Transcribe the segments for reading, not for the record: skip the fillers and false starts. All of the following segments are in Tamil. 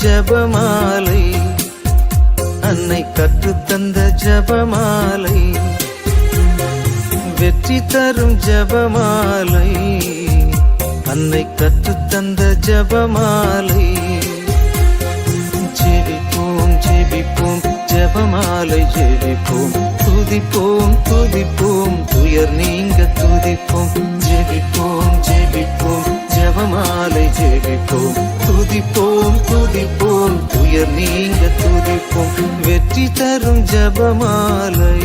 ஜபமாலை, அன்னை கற்றுத்தந்த ஜபமாலை, வெற்றி தரும் ஜபமாலை, அன்னை கற்றுத்தந்த ஜபமாலை. ஜெபிப்போம் ஜெபிப்போம் ஜபமாலை ஜெபிப்போம், துதிப்போம் துதிப்போம் துயர் நீங்க துதிப்போம். ஜெபிப்போம் ஜெபிப்போம் ஜபமாலை ஜெபிப்போம், துதிப்போம் துதிப்போம் துயர் நீங்க துதிப்போம். வெற்றி தரும் ஜபமாலை,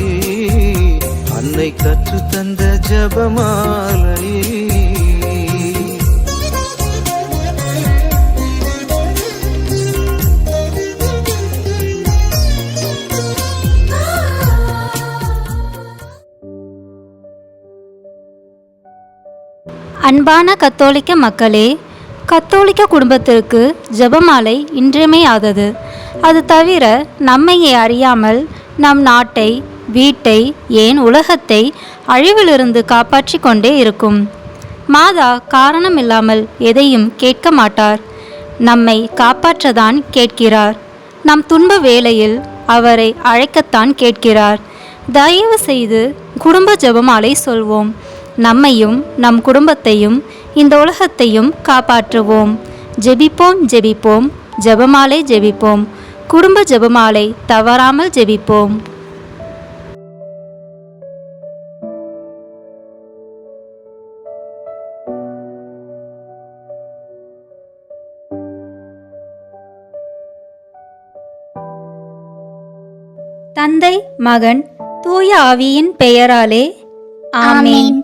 அன்னை கற்றுத்தந்த ஜபமாலை. அன்பான கத்தோலிக்க மக்களே, கத்தோலிக்க குடும்பத்திற்கு ஜெபமாலை இன்றியமையாதது. அது தவிர நம்மையே அறியாமல் நம் நாட்டை, வீட்டை, ஏன் உலகத்தை அழிவிலிருந்து காப்பாற்றி கொண்டே இருக்கும். மாதா காரணமில்லாமல் எதையும் கேட்க மாட்டார். நம்மை காப்பாற்றத்தான் கேட்கிறார். நம் துன்ப வேளையில் அவரை அழைக்கத்தான் கேட்கிறார். தயவு செய்து குடும்ப ஜெபமாலை சொல்வோம். நம்மையும் நம் குடும்பத்தையும் இந்த உலகத்தையும் காப்பாற்றுவோம். ஜெபிப்போம் ஜெபிப்போம் ஜெபமாலை ஜெபிப்போம். குடும்ப ஜெபமாலை தவறாமல் ஜெபிப்போம். தந்தை, மகன், தூய ஆவியின் பெயராலே ஆமென்.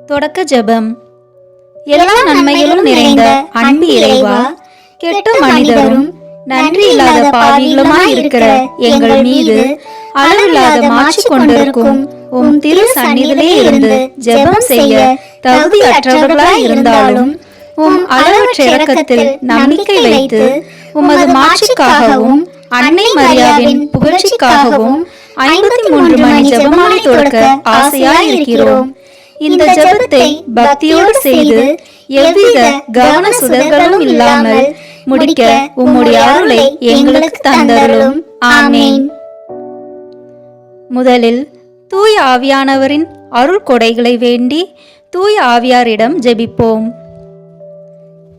தொடக்க ஜெபம். எல்லா நன்மைகளும் நிறைந்த அன்பு இறைவா, கெட்ட மனிதரும் நன்றி இல்லாத பாவிகளுமாய் இருக்கிற எங்கள் மீது அளவில்லாத மாட்சி கொண்டிருக்கும் உம் திரு சந்நிதியிலே இருந்து ஜெபம் செய்ய தகுதியற்றவர்களாய் இருந்தாலும் உம் அளவற்ற இரக்கத்தில் நம்பிக்கை வைத்து உமது மாட்சிக்காகவும் அன்னை மரியாவின் புகழ்ச்சிக்காகவும் 53 மணி ஜெபமாலை தொடக்க ஆசையாய் இருக்கிறோம். இந்த ஜெபத்தை பக்தியோடு செய்து எவ்வித கவன சுதர்களும் இல்லாமல் முடிக்க உம்முடைய அருளை எங்களுக்கு தந்தருளும். ஆமென். முதலில் தூய ஆவியானவரின் அருள் கொடைகளை வேண்டி தூய ஆவியாரிடம் ஜெபிப்போம்.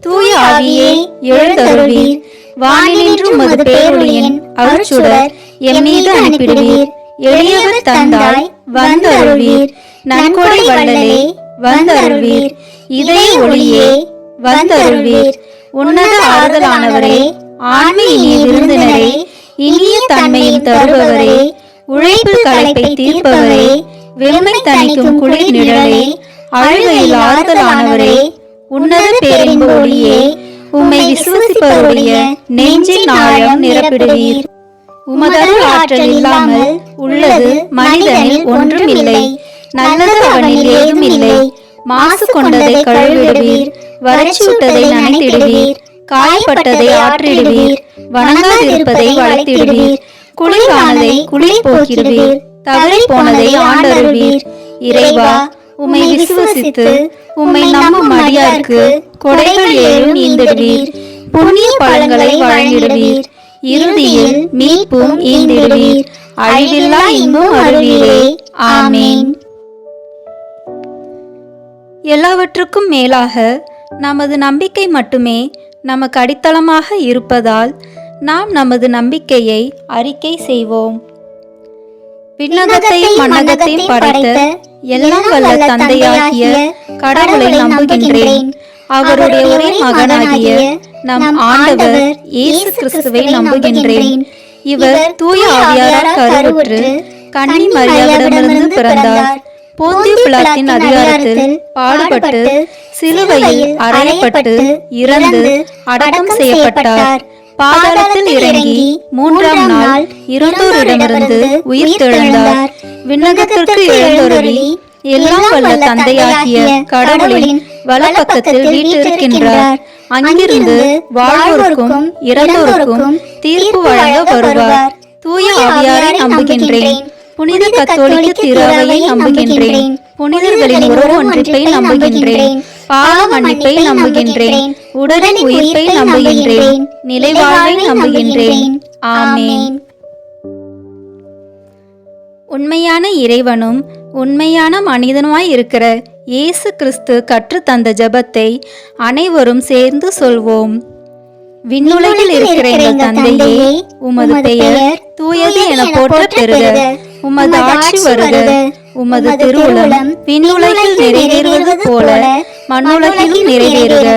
தூய ஆவியே எழுந்தருள்வீர், வானினின்று உமது பேரொளியின் அருட்சுடர் எம் மீது அனுப்பிடுவீர். எளியவர் தந்தாய் வந்தருள்வீர், நன்கொடை வள்ளலே வந்தருள்வீர், இதய ஒளியே வந்தருள்வீர். உன்னத ஆறுதலானவரே, ஆன்மீ இனிய விருந்தினரே, இனிய தன்மையின் தருபவரே, உழைப்பில் களைப்பை தீர்ப்பவரே, வெறுமை தணிக்கும் குளிர் நிழலே, அழுகையில் ஆறுதலானவரே, உன்னத பேரின்ப ஒளியே, உம்மை விசுவசிப்பவருடைய நெஞ்சின் ஆழம் நிரப்பிடுவீர். உமதருள் ஆற்றல் இல்லாமல் உள்ளது மனிதனில் ஒன்றும் இல்லை. நல்லது அவனில் ஏதும் இல்லை. மாசு கொண்டதை கழுவிடுவீர், வறட்சியுட்டதை நனைத்திடுவீர், காயப்பட்டதை ஆற்றிடுவீர், வணங்காதிருப்பதை வளைத்திடுவீர், குளிரானதை குளிர் போக்கிடுவீர், தவறி போனதை ஆண்டருள்வீர். இறைவா, உம்மை விசுவசித்து உம்மை நம்பும் அடியாருக்கு கொடைகள் ஏழும் ஈந்திடுவீர், புண்ணிய பலன்களை வழங்கிடுவீர், இறுதியில் மீட்பும் ஈந்திடுவீர், அழிவில்லா இன்பம் அருள்வீரே. ஆமென். எல்லாவற்றுக்கும் மேலாக நமது நம்பிக்கை மட்டுமே நமக்கு அடித்தளமாக இருப்பதால் நாம் நமது நம்பிக்கையை அறிக்கை செய்வோம். விண்ணகத்தையும் மண்ணகத்தையும் படைத்த எல்லாம் வல்ல தந்தையாகிய கடவுளை நம்புகின்றேன். அவருடைய ஒரே மகனாகிய நம் ஆண்டவர் இயேசு கிறிஸ்துவை நம்புகின்றேன். இவர் தூய ஆவியாரால் கருவுற்று கன்னி மரியாவிடமிருந்து பிறந்தார். போந்தியு பிலாத்தின் அதிகாரத்தில் பாடுபட்டு சிலுவையில் அறையப்பட்டு இறந்து அடக்கம் செய்யப்பட்டார். பாதாளத்தில் இறங்கி 3ஆம் நாள் இறந்தோரிடமிருந்து உயிர் தெழுந்தார். விண்ணகத்திற்கு எழுந்தருளி எல்லாம் வல்ல தந்தையாகிய கடவுளின் வலப்பக்கத்தில் வீற்றிருக்கின்றார். அங்கிருந்து வாழ்வோருக்கும் இறந்தோருக்கும் தீர்ப்பு வழங்க வருவார். தூய ஆவியாரை நம்புகின்றேன். புனித கத்தோலிக்க திருவையை நம்புகின்றேன். புனிதர்களின் உறவு ஒன்றிப்பை நம்புகின்றேன். பாவ மன்னிப்பை நம்புகின்றேன். உடலின் உயிர்ப்பை நம்புகின்றேன். நிலைவாழ்வை நம்புகின்றேன். ஆமென். உண்மையான இறைவனும் உண்மையான மனிதனுமாய் இருக்கிற இயேசு கிறிஸ்து கற்றுத்தந்த ஜெபத்தை அனைவரும் சேர்ந்து சொல்வோம். விண்ணுலகில் இருக்கிற எங்கள் தந்தையே, உமது பெயர் தூயது என போற்ற பெறுக. உமது ஆட்சி வருக. உமது திருவுளம் விண்ணுலகில் நிறைவேறுவது போல மண்ணுலகிலும் நிறைவேறுக.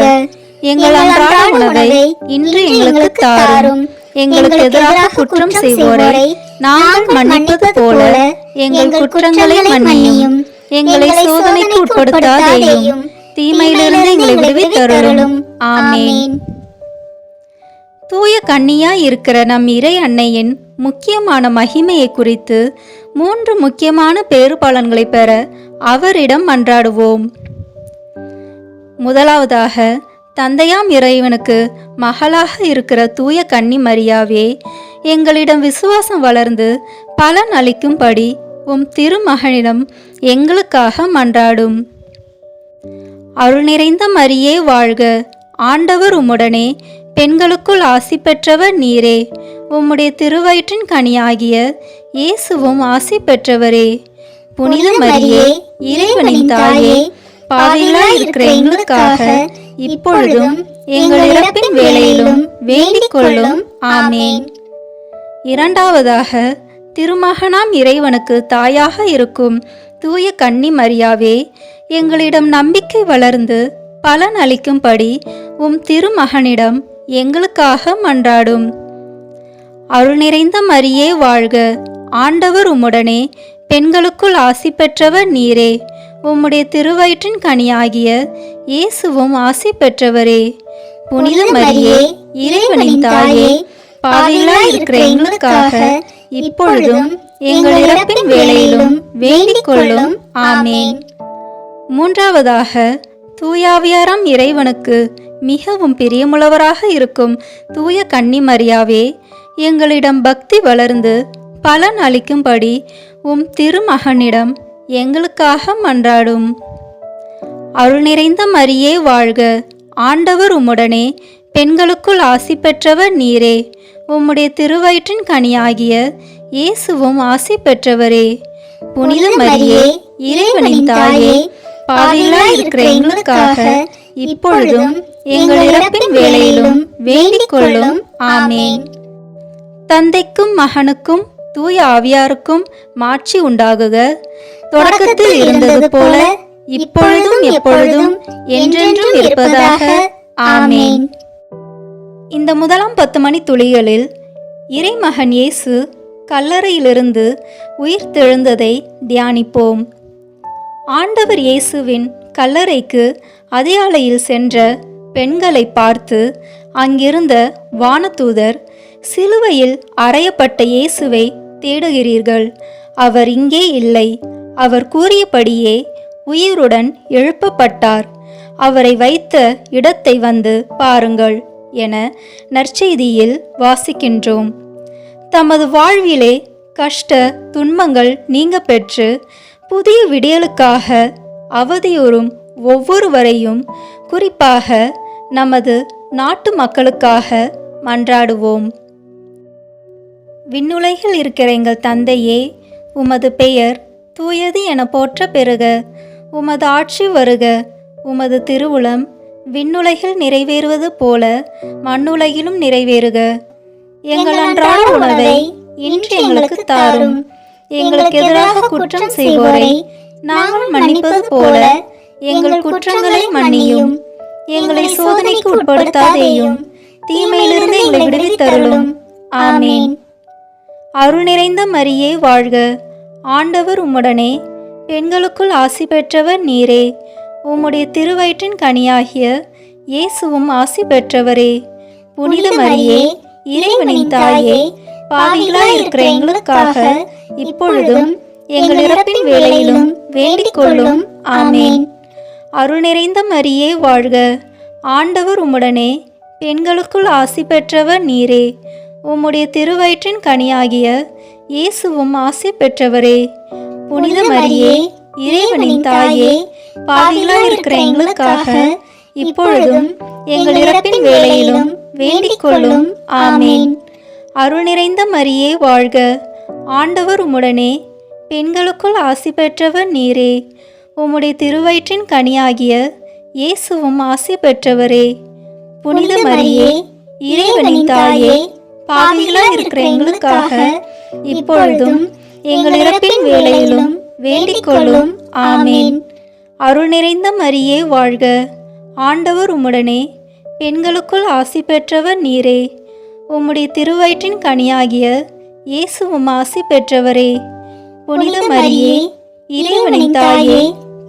எங்கள் அன்றாட உணவை இன்று எங்களுக்கு தாரும். எங்களுக்கு எதிராக குற்றம் செய்வோரை நாங்கள் மன்னிப்பது போல எங்கள் குற்றங்களை மன்னியும். எங்களை சோதனைக்கு உட்படுத்தாதேயும், தீமையிலிருந்து எங்களை விடுவித்தருளும். ஆமென். தூய கன்னியாய் இருக்கிற நம் இறை அன்னையின் முக்கியமான மகிமையை குறித்து 3 முக்கியமான பேறுபலன்களை பெற அவரிடம் மன்றாடுவோம். முதலாவதாக, தந்தையாம் இறைவனுக்கு மகளாக இருக்கிற தூய கன்னி மரியாவே, எங்களிடம் விசுவாசம் வளர்ந்து பலன் அளிக்கும்படி உம் திருமகனிடம் எங்களுக்காக மன்றாடும். அருள் நிறைந்த மரியே வாழ்க. ஆண்டவர் உம்முடனே, பெண்களுக்குள் ஆசி பெற்றவர் நீரே. உம்முடைய திருவயிற்றின் கனியாகிய இயேசுவும் ஆசி பெற்றவரே. புனித மரியே, இறைவனின் தாயே, பாவிகளாய் இருக்கிற எங்களுக்காக இப்பொழுதும் எங்கள் இறப்பின் வேளையிலும் வேண்டிக் கொள்ளும். ஆமென். இரண்டாவதாக, திருமகனாம் இறைவனுக்கு தாயாக இருக்கும் தூய கன்னி மரியாவே, எங்களிடம் நம்பிக்கை வளர்ந்து பலன் அளிக்கும்படி உம் திருமகனிடம் எங்களுக்காக மன்றாடும். அருள் நிறைந்த மரியே வாழ்க. ஆண்டவர் உம்முடனே, பெண்களுக்குள் ஆசி பெற்றவர் நீரே. உம்முடைய திருவயிற்றின் கனியாகிய இயேசுவும் ஆசி பெற்றவரே. புனித மரியே, இறைவனின் தாயே, பாவிகளாய் இருக்கிற எங்களுக்காக இப்பொழுதும் எங்கள் இறப்பின் வேளையிலும் வேண்டிக் கொள்ளும். ஆமென். மூன்றாவதாக, தூயாவியாராம் இறைவனுக்கு மிகவும் பிரியமுள்ளவராக இருக்கும் தூய கன்னி மரியாவே, எங்களிடம் பக்தி வளர்ந்து பலன் அளிக்கும்படி உம் திருமகனிடம் எங்களுக்காக மன்றாடும். அருள் நிறைந்த மரியே வாழ்க. ஆண்டவர் உம்முடனே, பெண்களுக்குள் ஆசி பெற்றவர் நீரே. உம்முடைய திருவயிற்றின் கனியாகிய இயேசுவும் ஆசி பெற்றவரே. புனித மரியே, இறைவனின் தாயே, பாவிகளாய் இருக்கிற எங்களுக்காக இப்பொழுதும் எங்கள் இறப்பின் வேளையிலும் வேண்டிக் கொள்ளும். ஆமென். தந்தைக்கும் மகனுக்கும் தூய ஆவியாருக்கும் மாட்சி உண்டாகுக. தொடக்கத்தில் இருந்தது போல இப்பொழுதும் எப்பொழுதும் என்றென்றும் இருப்பதாக. ஆமென். இந்த முதலாம் 10 மணி துளிகளில் இறைமகன் இயேசு கல்லறையிலிருந்து உயிர்த்தெழுந்ததை தியானிப்போம். ஆண்டவர் இயேசுவின் கல்லறைக்கு அதிகாலையில் சென்ற பெண்களை பார்த்து அங்கிருந்த வானதூதர், சிலுவையில் அறையப்பட்ட இயேசுவை தேடுகிறீர்கள், அவர் இங்கே இல்லை, அவர் கூறியபடியே உயிருடன் எழுப்பப்பட்டார், அவரை வைத்த இடத்தை வந்து பாருங்கள் என நற்செய்தியில் வாசிக்கின்றோம். தமது வாழ்விலே கஷ்ட துன்பங்கள் நீங்க பெற்று புதிய விடியலுக்காக அவதியுறும் ஒவ்வொருவரையும், குறிப்பாக நமது நாட்டு மக்களுக்காக மன்றாடுவோம். விண்ணுலகில் இருக்கிற எங்கள் தந்தையே, உமது பெயர் தூயது என போற்ற பெறுக. உமது ஆட்சி வருக. உமது திருவுளம் விண்ணுலகில் நிறைவேறுவது போல மண்ணுலகிலும் நிறைவேறுக. எங்கள் அன்றாட உணவை இன்று எங்களுக்கு தாரும். எங்களுக்கு எதிராக குற்றம் செய்வோரை நாங்கள் மன்னிப்பது போல எங்கள் குற்றங்களை மன்னியும். எங்களை சோதனைக்கு உட்படுத்தாதேயும், தீமையிலிருந்து எங்களை விடுவித்தருளும். ஆமென். அருள் நிறைந்த மரியே வாழ்க. ஆண்டவர் உம்முடனே, பெண்களுக்குள் ஆசி பெற்றவர் நீரே. உம்முடைய திருவயிற்றின் கனியாகிய இயேசுவும் ஆசி பெற்றவரே. புனித மரியே, இறைவனின் தாயே, பாவிகளாய் இருக்கிற எங்களுக்காக இப்பொழுதும் எங்கள் இறப்பின் வேளையிலும் வேண்டிக் கொள்ளும். ஆமென். அருள் நிறைந்த மரியே வாழ்க. ஆண்டவர் உம்முடனே, பெண்களுக்குள் ஆசி பெற்றவர் நீரே. உம்முடைய திருவயிற்றின் கனியாகிய இயேசுவும் ஆசி பெற்றவரே. புனித மரியே, இறைவனின் தாயே, பாவிகளாய் இருக்கிற எங்களுக்காக இப்பொழுதும் எங்கள் இறப்பின் வேளையிலும் வேண்டிக் கொள்ளும். ஆமீன். அருள் நிறைந்த மரியே வாழ்க, ஆண்டவர் உம்முடனே, பெண்களுக்குள் ஆசி பெற்றவர் நீரே. உம்முடைய திருவயிற்றின் கனியாகிய இயேசுவும் ஆசி பெற்றவரே. புனித மரியே, இறைவனின் தாயே, பாவிகளாய் இருக்கிற எங்களுக்காக இப்பொழுதும் எங்கள் இறப்பின் வேளையிலும் வேண்டிக் கொள்ளும். ஆமீன். அருள் நிறைந்த மரியே வாழ்க, ஆண்டவர் உம்முடனே, பெண்களுக்குள் ஆசி பெற்றவர் நீரே. உம்முடைய திருவயிற்றின் கனியாகிய இயேசுவும் ஆசி பெற்றவரே. புனித மரியே, இறைவனின் தாயே,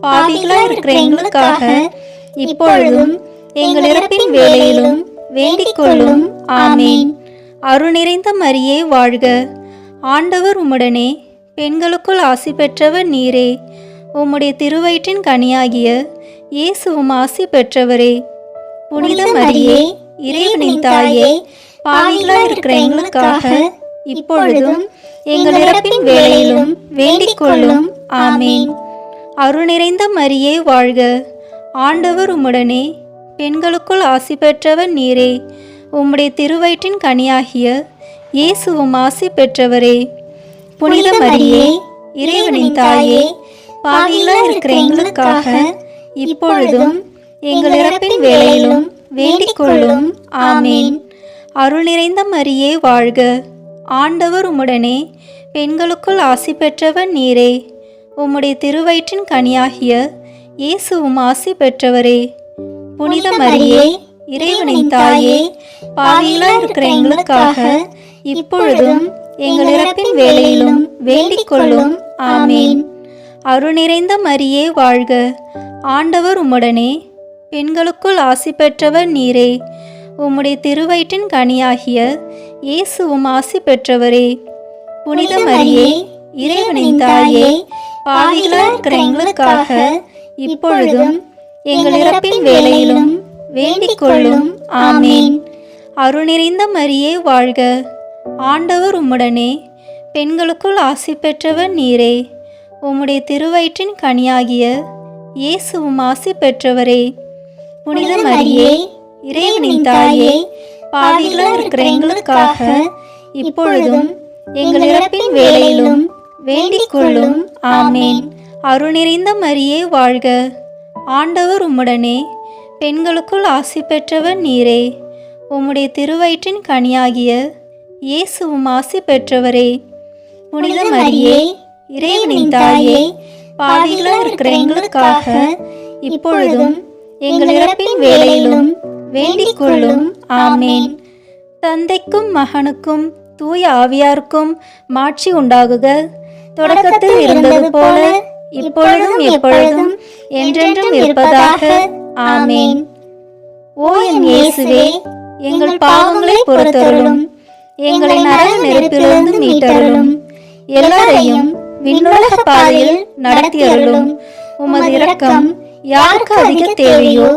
பாவிகளாய் இருக்கிற எங்களுக்காக இப்பொழுதும் எங்கள் இறப்பின் வேளையிலும் வேண்டிக் கொள்ளும். ஆமீன். அருள் நிறைந்த மரியே வாழ்க, ஆண்டவர் உம்முடனே, பெண்களுக்குள் ஆசி பெற்றவர் நீரே. உம்முடைய திருவயிற்றின் கனியாகிய இயேசுவும் ஆசி பெற்றவரே. புனித மரியே, இறைவனின் தாயே, பாவிகளாய் இருக்கிற எங்களுக்காக இப்பொழுதும் எங்கள் இறப்பின் வேளையிலும் வேண்டிக் கொள்ளும். ஆமீன். அருள் நிறைந்த மரியே வாழ்க, ஆண்டவர் உம்முடனே, பெண்களுக்குள் ஆசி பெற்றவர் நீரே. உம்முடைய திருவயிற்றின் கனியாகிய இயேசுவும் ஆசி பெற்றவரே. புனித மரியே, இறைவனின் தாயே, பாவிகளாய் இருக்கிற எங்களுக்காக இப்பொழுதும் எங்கள் இறப்பின் வேளையிலும் வேண்டிக் கொள்ளும். ஆமீன். அருள் நிறைந்த மரியே வாழ்க, ஆண்டவர் உம்முடனே, பெண்களுக்குள் ஆசி பெற்றவர் நீரே. உம்முடைய திருவயிற்றின் கனியாகிய இயேசுவும் ஆசி பெற்றவரே. புனித மரியே, இறைவனின் தாயே, பாவிகளாய் இருக்கிற எங்களுக்காக இப்பொழுதும் எங்கள் இறப்பின் வேளையிலும் வேண்டிக் கொள்ளும். ஆமீன். அருள் நிறைந்த மரியே வாழ்க, ஆண்டவர் உம்முடனே, பெண்களுக்குள் ஆசி பெற்றவர் நீரே. உம்முடைய திருவயிற்றின் கனியாகிய இயேசுவும் ஆசி பெற்றவரே. புனித மரியே, இறைவனின் தாயே, பாவிகளாய் இருக்கிற எங்களுக்காக இப்பொழுதும் எங்கள் இறப்பின் வேளையிலும் வேண்டிக் கொள்ளும். ஆமீன். அருள் நிறைந்த மரியே வாழ்க, ஆண்டவர் உம்முடனே, பெண்களுக்குள் ஆசி பெற்றவர் நீரே. உம்முடைய திருவயிற்றின் கனியாகிய இயேசுவும் ஆசி பெற்றவரே. புனித மரியே, இறைவனின் தாயே, பாவிகளாய் இருக்கிற எங்களுக்காக இப்பொழுதும் எங்கள் இறப்பின் வேளையிலும் வேண்டிக் கொள்ளும். ஆமீன். அருள் நிறைந்த மரியே வாழ்க, ஆண்டவர் உம்முடனே, பெண்களுக்குள் ஆசி பெற்றவர் நீரே. உம்முடைய திருவயிற்றின் கனியாகிய இயேசுவும் ஆசி பெற்றவரே. புனித மரியே, இறைவனின் தாயே, பாவிகளாய் இருக்கிற எங்களுக்காக இப்பொழுதும் எங்கள் இறப்பின் வேளையிலும் வேண்டிக் கொள்ளும். ஆமீன். தந்தைக்கும் மகனுக்கும் தூய ஆவியாருக்கும் மாட்சி உண்டாகுக. தொடக்கத்தில் இருந்தது போல இப்பொழுதும் எப்பொழுதும் என்றென்றும் இருப்பதாக. ஆமீன். ஓ என் இயேசுவே, எங்கள் பாவங்களை பொறுத்தருளும், எங்களை நரக நெருப்பிலிருந்து மீட்டருளும், எல்லாரையும் விண்ணுலக பாதையில் நடத்தியருளும். உமது இரக்கம் யாருக்கு அதிக தேவையோ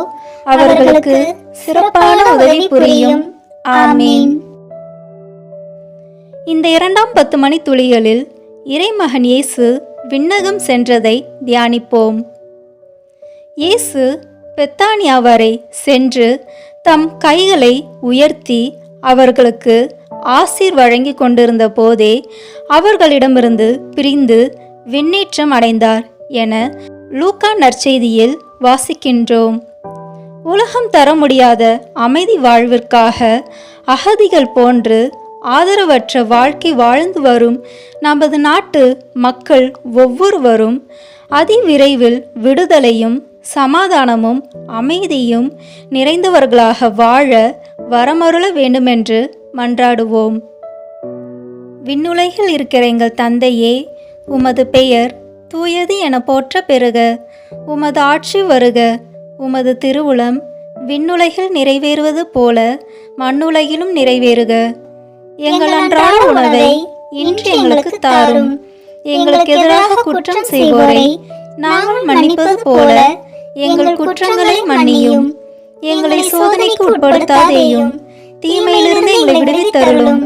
அவர்களுக்கு சிறப்பான உதவி புரியும். ஆமீன். இந்த 2ஆம் 10 மணி துளிகளில் இறைமகன் இயேசு விண்ணகம் சென்றதை தியானிப்போம். இயேசு பெத்தானியா வரை சென்று தம் கைகளை உயர்த்தி அவர்களுக்கு ஆசீர் வழங்கி கொண்டிருந்த போதே அவர்களிடமிருந்து பிரிந்து விண்ணேற்றம் அடைந்தார் என லூக்கா நற்செய்தியில் வாசிக்கின்றோம். உலகம் தர முடியாத அமைதி வாழ்விற்காக அகதிகள் போன்று ஆதரவற்ற வாழ்க்கை வாழ்ந்து வரும் நமது நாட்டு மக்கள் ஒவ்வொருவரும் அதிவிரைவில் விடுதலையும் சமாதானமும் அமைதியும் நிறைந்தவர்களாக வாழ வரமருள வேண்டுமென்று மன்றாடுவோம். விண்ணுலகில் இருக்கிற எங்கள் தந்தையே, உமது பெயர் தூயது என போற்ற பெறுக. உமது ஆட்சி வருக. உமது திருவுளம் விண்ணுலகில் நிறைவேறுவது போல மண்ணுலகிலும் நிறைவேறுக. எங்கள் அன்றாட உணவை இன்று எங்களுக்கு தாரும். எங்களுக்கு எதிராக குற்றம் செய்வோரை நாங்கள் மன்னிப்பது போல எங்கள் குற்றங்களை மன்னியும். எங்களை சோதனைக்கு உட்படுத்தாதேயும், தீமையிலிருந்து எங்களை விடுவித்தருளும்.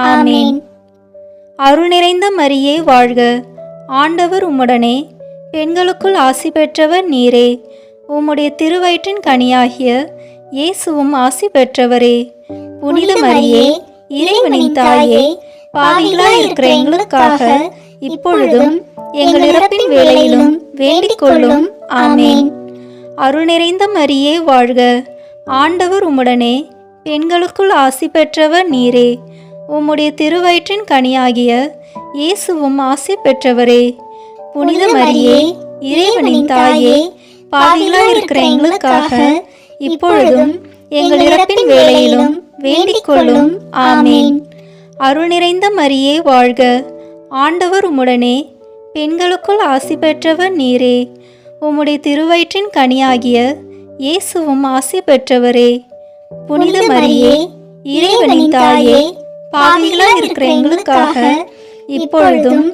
ஆமீன். அருள் நிறைந்த மரியே வாழ்க, ஆண்டவர் உம்முடனே, பெண்களுக்குள் ஆசி பெற்றவர் நீரே. உம்முடைய திருவயிற்றின் கனியாகிய இயேசுவும் ஆசி பெற்றவரே. புனித மரியே, இறைவனின் தாயே, பாவிகளாய் இருக்கிற எங்களுக்காக இப்பொழுதும் எங்கள் இறப்பின் வேளையிலும் வேண்டிக் கொள்ளும். ஆமேன். அருள் நிறைந்த மரியே வாழ்க. ஆண்டவர் உம்முடனே. பெண்களுக்குள் ஆசி பெற்றவர் நீரே. உம்முடைய திருவயிற்றின் கனியாகிய இயேசுவும் ஆசி பெற்றவரே. புனித மரியே, இறைவனின் தாயே, பாவிகளாய் இருக்கிற எங்களுக்காக இப்பொழுதும் எங்கள் இறப்பின் வேளையிலும் வேண்டிக் கொள்ளும். ஆமேன். அருள் நிறைந்த மரியே வாழ்க. ஆண்டவர் உம்முடனே. பெண்களுக்குள் ஆசி பெற்றவர் நீரே. உம்முடைய திருவயிற்றின் கனியாகிய இயேசுவும் ஆசி பெற்றவரே. புனித மரியே, இறைவனின் தாயே, பாவிகளாய் இருக்கிற எங்களுக்காக இப்பொழுதும்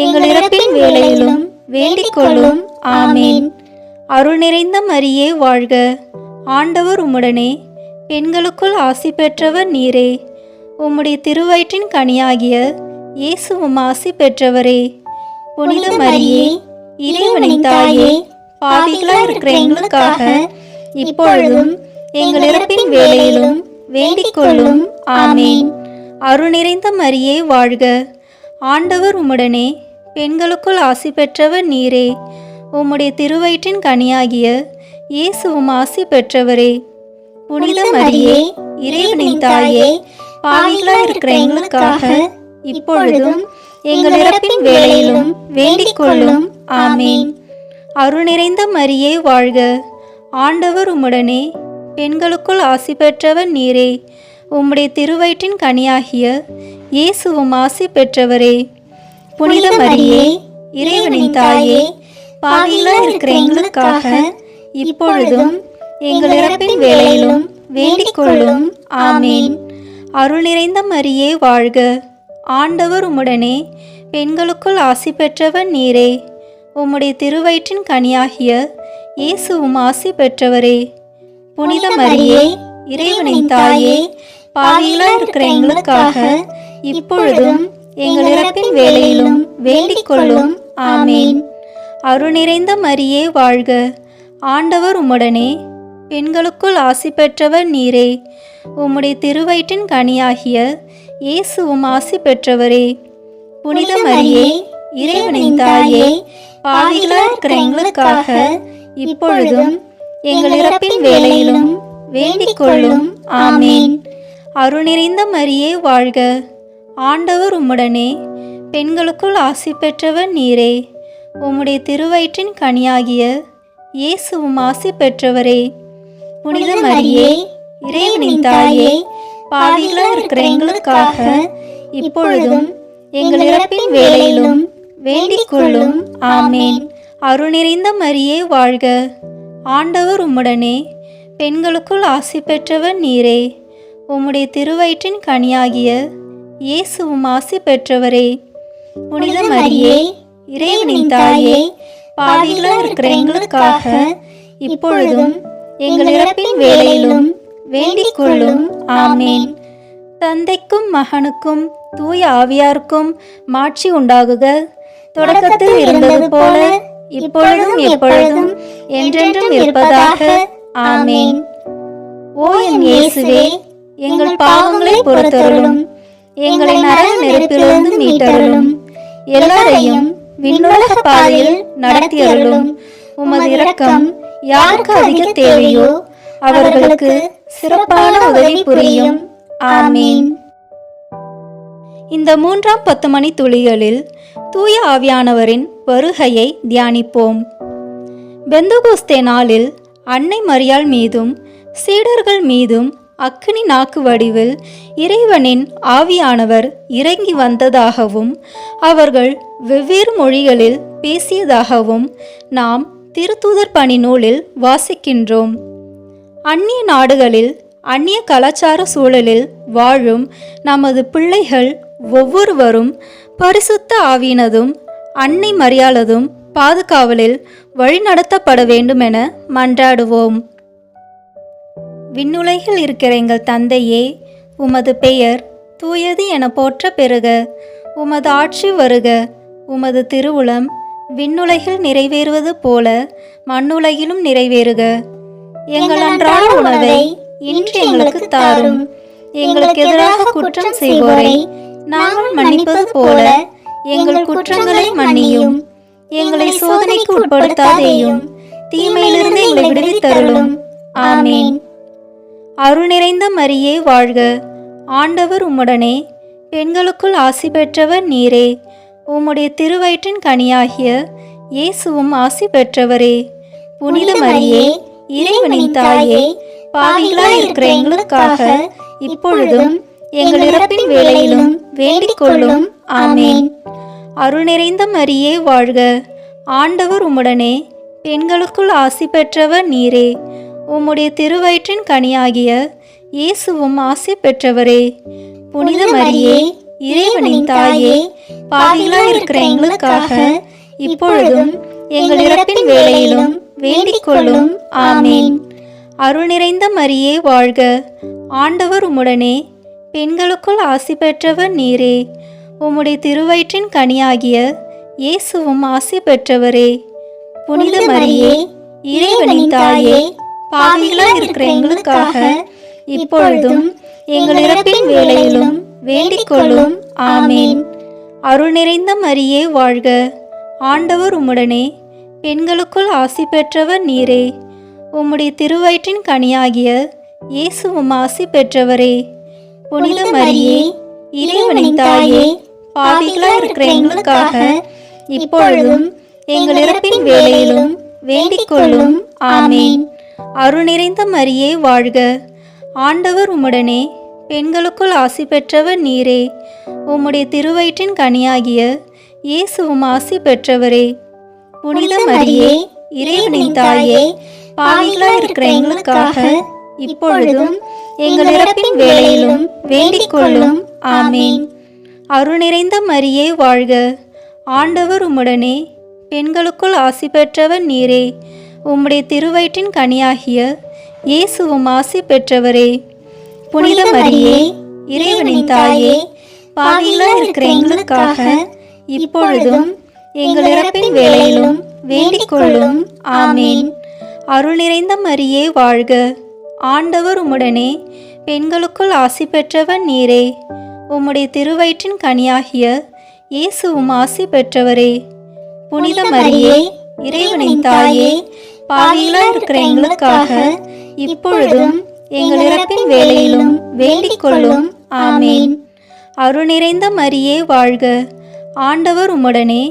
எங்கள் இறப்பின் வேளையிலும் வேண்டிக் கொள்ளும். ஆமேன். அருள் நிறைந்த மரியே வாழ்க. ஆண்டவர் உம்முடனே. பெண்களுக்குள் ஆசி பெற்றவர் நீரே. உம்முடைய திருவயிற்றின் கனியாகிய இயேசுவும் ஆசி பெற்றவரே. புனித மரியே, இறைவனின் தாயே, பாவிகளாய் இருக்கிற எங்களுக்காக இப்பொழுதும் எங்கள் இறப்பின் வேளையிலும் வேண்டிக் கொள்ளும். ஆமேன். அருள் நிறைந்த மரியே வாழ்க. ஆண்டவர் உம்முடனே. பெண்களுக்குள் ஆசி பெற்றவர் நீரே. உம்முடைய திருவயிற்றின் கனியாகிய இயேசுவும் ஆசி பெற்றவரே. புனித மரியே, இறைவனின் தாயே, பாவிகளாய் இருக்கிற எங்களுக்காக இப்பொழுதும் எங்கள் இறப்பின் வேளையிலும் வேண்டிக் கொள்ளும். ஆமேன். அருள் நிறைந்த மரியே வாழ்க. ஆண்டவர் உம்முடனே. பெண்களுக்குள் ஆசி பெற்றவர் நீரே. உம்முடைய திருவயிற்றின் கனியாகிய இயேசுவும் ஆசி பெற்றவரே. புனித மரியே, இறைவனின் தாயே, பாவிகளாய் இருக்கிற எங்களுக்காக இப்பொழுதும் எங்கள் இறப்பின் வேளையிலும் வேண்டிக் கொள்ளும். ஆமேன். அருள் நிறைந்த மரியே வாழ்க. ஆண்டவர் உம்முடனே. பெண்களுக்குள் ஆசி பெற்றவர் நீரே. உம்முடைய திருவயிற்றின் கனியாகிய இயேசுவும் ஆசி பெற்றவரே. புனித மரியே, இறைவனின் தாயே, பாவிகளாய் இருக்கிற எங்களுக்காக இப்பொழுதும் எங்கள் இறப்பின் வேளையிலும் வேண்டிக் கொள்ளும். ஆமேன். அருள் நிறைந்த மரியே வாழ்க. ஆண்டவர் உம்முடனே. பெண்களுக்குள் ஆசி பெற்றவர் நீரே. உம்முடைய திருவயிற்றின் கனியாகிய இயேசுவும் ஆசி பெற்றவரே. புனித மரியே, இறைவனின் தாயே, பாவிகளாய் இருக்கிற எங்களுக்காக இப்பொழுதும் எங்கள் இறப்பின் வேளையிலும் வேண்டிக் கொள்ளும். ஆமேன். அருள் நிறைந்த மரியே வாழ்க. ஆண்டவர் உம்முடனே. பெண்களுக்குள் ஆசி பெற்றவர் நீரே. உம்முடைய திருவயிற்றின் கனியாகிய இயேசுவும் ஆசி பெற்றவரே. புனித மரியே, இறைவனின் தாயே, பாவிகளாய் இருக்கிற எங்களுக்காக இப்பொழுதும் எங்கள் இறப்பின் வேளையிலும் வேண்டிக் கொள்ளும். ஆமேன். அருள் நிறைந்த மரியே வாழ்க. ஆண்டவர் உம்முடனே. பெண்களுக்குள் ஆசி பெற்றவர் நீரே. உம்முடைய திருவயிற்றின் கனியாகிய இயேசுவும் ஆசி பெற்றவரே. புனித மரியே, இறைவனின் தாயே, பாவிகளாய் இருக்கிற எங்களுக்காக இப்பொழுதும் எங்கள் இறப்பின் வேளையிலும் வேண்டிக் கொள்ளும். ஆமேன். தந்தைக்கும் மகனுக்கும் தூய ஆவியாருக்கும் மாட்சி உண்டாகுக. தொடக்கத்தில் இருந்தது போல இப்பொழுதும் எப்பொழுதும் என்றென்றும் இருப்பதாக. ஆமேன். ஓ என் இயேசுவே, எங்கள் பாவங்களை பொறுத்தருளும். எங்களை நரக நெருப்பிலிருந்து மீட்டருளும். எல்லாரையும் விண்ணுலக பாதையில் நடத்தியருளும். உமது இரக்கம் யாருக்கு அதிக தேவையோ அவர்களுக்கு சிறப்பான உதவி புரியும். ஆமீன். இந்த 3ஆம் 10 மணி துளிகளில் தூய ஆவியானவரின் வருகையை தியானிப்போம். பெந்தகோஸ்தே நாளில் அன்னை மரியாள் மீதும் சீடர்கள் மீதும் அக்கினி நாக்கு வடிவில் இறைவனின் ஆவியானவர் இறங்கி வந்ததாகவும் அவர்கள் வெவ்வேறு மொழிகளில் பேசியதாகவும் நாம் திருத்தூதர் பணி நூலில் வாசிக்கின்றோம். அந்நிய நாடுகளில் அந்நிய கலாச்சார சூழலில் வாழும் நமது பிள்ளைகள் ஒவ்வொருவரும் பரிசுத்த ஆவியினதும் அன்னை மரியாளதும் பாதுகாவலில் வழிநடத்தப்பட வேண்டும் என மன்றாடுவோம். விண்ணுலகில் இருக்கிற எங்கள் தந்தையே, உமது பெயர் தூயது என போற்ற பெறுக. உமது ஆட்சி வருக. உமது திருவுளம் விண்ணுலகில் நிறைவேறுவது போல மண்ணுலகிலும் நிறைவேறுக. எங்கள் அன்றாட உணவை இன்று எங்களுக்கு தாரும். எங்களுக்கு எதிராக குற்றம் செய்வோரை நாங்கள் மன்னிப்பது போல எங்கள் குற்றங்களை மன்னியும். எங்களை சோதனைக்கு உட்படுத்தாதேயும், தீமையிலிருந்து எங்களை விடுவித்தருளும். ஆமேன். அருள் நிறைந்த மரியே வாழ்க, ஆண்டவர் உம்முடனே, பெண்களுக்குள் ஆசி பெற்றவர் நீரே. உம்முடைய திருவயிற்றின் கனியாகிய இயேசுவும் ஆசி பெற்றவரே. புனித மரியே, இறைவனின் தாயே, பாவிகளாய் இருக்கிற எங்களுக்காக இப்பொழுதும் எங்கள் இறப்பின் வேளையிலும் வேண்டிக் கொள்ளும். ஆமேன். அருள் நிறைந்த மரியே வாழ்க, ஆண்டவர் உம்முடனே, பெண்களுக்குள் ஆசி பெற்றவர் நீரே. உம்முடைய திருவயிற்றின் கனியாகிய இயேசுவும் ஆசி பெற்றவரே. புனித மரியே, இறைவனின் தாயே, பாவிகளாய் இருக்கிற எங்களுக்காக இப்பொழுதும் எங்கள் இறப்பின் வேளையிலும் வேண்டிக் கொள்ளும். ஆமேன். அருள் நிறைந்த மரியே வாழ்க, ஆண்டவர் உம்முடனே, பெண்களுக்குள் ஆசி பெற்றவர் நீரே. உம்முடைய திருவயிற்றின் கனியாகிய இயேசுவும் ஆசி பெற்றவரே. புனித மரியே, இறைவனின் தாயே, பாவிகளாய் இருக்கிற எங்களுக்காக இப்பொழுதும் எங்கள் இறப்பின் வேளையிலும் வேண்டிக் கொள்ளும். ஆமேன். அருள் நிறைந்த மரியே வாழ்க, ஆண்டவர் உம்முடனே, பெண்களுக்குள் ஆசி பெற்றவர் நீரே. உம்முடைய திருவயிற்றின் கனியாகிய இயேசுவும் ஆசி பெற்றவரே. புனித மரியே, இறைவனின் தாயே, பாவிகளாய் இருக்கிற எங்களுக்காக இப்பொழுதும் எங்கள் இறப்பின் வேளையிலும் வேண்டிக் கொள்ளும். ஆமேன். அருள் நிறைந்த மரியே வாழ்க, ஆண்டவர் உம்முடனே, பெண்களுக்குள் ஆசி பெற்றவர் நீரே. உம்முடைய திருவயிற்றின் கனியாகிய இயேசுவும் ஆசி பெற்றவரே. புனித மரியே, இறைவனின் தாயே, பாவிகளாய் இருக்கிற எங்களுக்காக இப்பொழுதும் எங்கள் இறப்பின் வேளையிலும் வேண்டிக் கொள்ளும். ஆமேன். அருள் நிறைந்த மரியே வாழ்க, ஆண்டவர் உம்முடனே, பெண்களுக்குள் ஆசி பெற்றவர் நீரே. உம்முடைய திருவயிற்றின் கனியாகிய இயேசுவும் ஆசி பெற்றவரே. புனித மரியே, இறைவனின் தாயே, பாவிகளாய் இருக்கிற எங்களுக்காக இப்பொழுதும் எங்கள் இறப்பின் வேளையிலும் வேண்டிக் கொள்ளும். ஆமேன். அருள் நிறைந்த மரியே வாழ்க, ஆண்டவர் உம்முடனே, பெண்களுக்குள் ஆசி பெற்றவர் நீரே. உம்முடைய திருவயிற்றின் கனியாகிய இயேசுவும் ஆசி பெற்றவரே. புனித மரியே, இறைவனின் தாயே, பாவிகளாய் இருக்கிற எங்களுக்காக இப்பொழுதும் எங்கள் இறப்பின் வேளையிலும் வேண்டிக் கொள்ளும். ஆமேன். அருள் நிறைந்த மரியே வாழ்க, ஆண்டவர் உம்முடனே,